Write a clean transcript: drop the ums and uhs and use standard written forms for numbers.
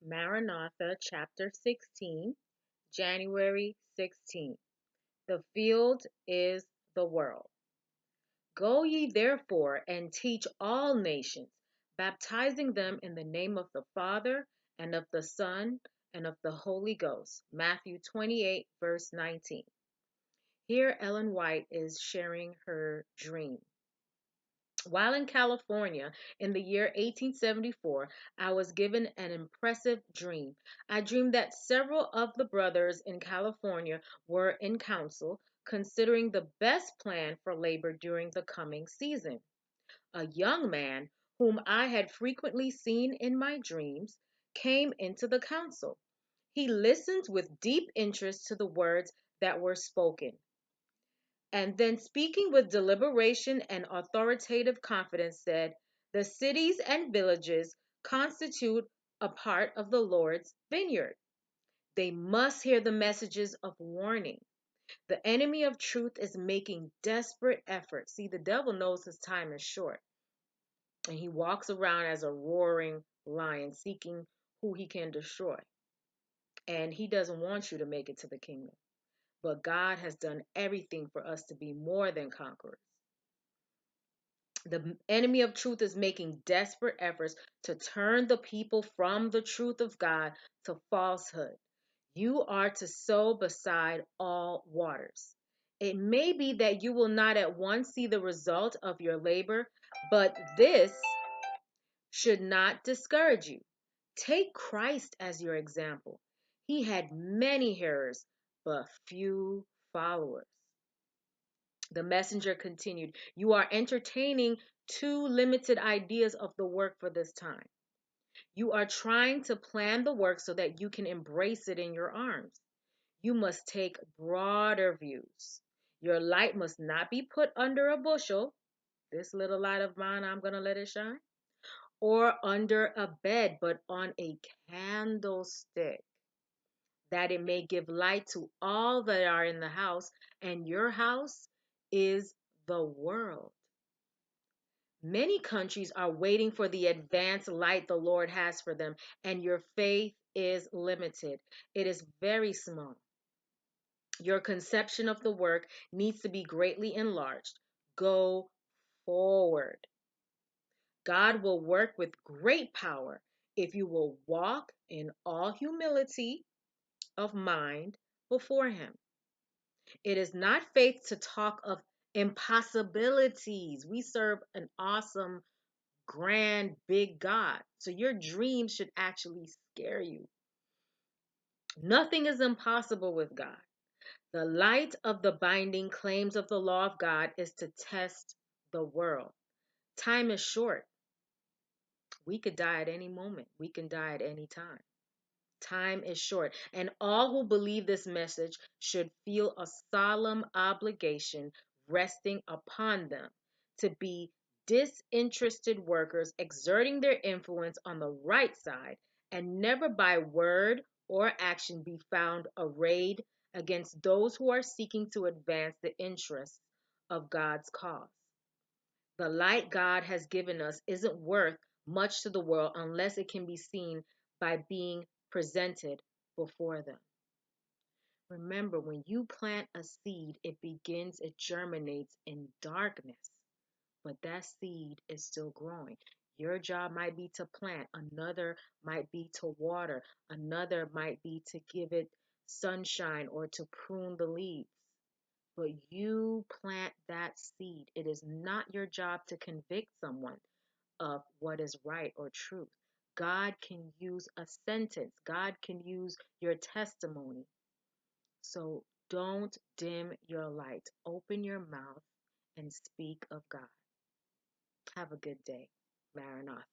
Maranatha chapter 16, January 16th. The field is the world. Go ye therefore and teach all nations, baptizing them in the name of the Father and of the Son and of the Holy Ghost. Matthew 28, verse 19. Here Ellen White is sharing her dream. While in California in the year 1874, I was given an impressive dream. I dreamed that several of the brothers in California were in council, considering the best plan for labor during the coming season. A young man, whom I had frequently seen in my dreams, came into the council. He listened with deep interest to the words that were spoken, and then, speaking with deliberation and authoritative confidence, said, "The cities and villages constitute a part of the Lord's vineyard. They must hear the messages of warning. The enemy of truth is making desperate efforts." See, the devil knows his time is short, and he walks around as a roaring lion seeking who he can destroy. And he doesn't want you to make it to the kingdom. But God has done everything for us to be more than conquerors. The enemy of truth is making desperate efforts to turn the people from the truth of God to falsehood. You are to sow beside all waters. It may be that you will not at once see the result of your labor, but this should not discourage you. Take Christ as your example. He had many hearers, but few followers. The messenger continued, "You are entertaining too limited ideas of the work for this time. You are trying to plan the work so that you can embrace it in your arms. You must take broader views. Your light must not be put under a bushel. This little light of mine, I'm going to let it shine. Or under a bed, but on a candlestick, that it may give light to all that are in the house, and your house is the world." Many countries are waiting for the advanced light the Lord has for them, and your faith is limited. It is very small. Your conception of the work needs to be greatly enlarged. Go forward. God will work with great power if you will walk in all humility of mind before Him. It is not faith to talk of impossibilities. We serve an awesome, grand, big God. So your dreams should actually scare you. Nothing is impossible with God. The light of the binding claims of the law of God is to test the world. Time is short. We could die at any moment. We can die at any time. Time is short, and all who believe this message should feel a solemn obligation resting upon them to be disinterested workers, exerting their influence on the right side, and never by word or action be found arrayed against those who are seeking to advance the interests of God's cause. The light God has given us isn't worth much to the world unless it can be seen by being presented before them. Remember, when you plant a seed, it germinates in darkness, but that seed is still growing. Your job might be to plant, another might be to water, another might be to give it sunshine or to prune the leaves. But you plant that seed. It is not your job to convict someone of what is right or truth. God can use a sentence, God can use your testimony. So don't dim your light. Open your mouth and speak of God. Have a good day. Maranatha.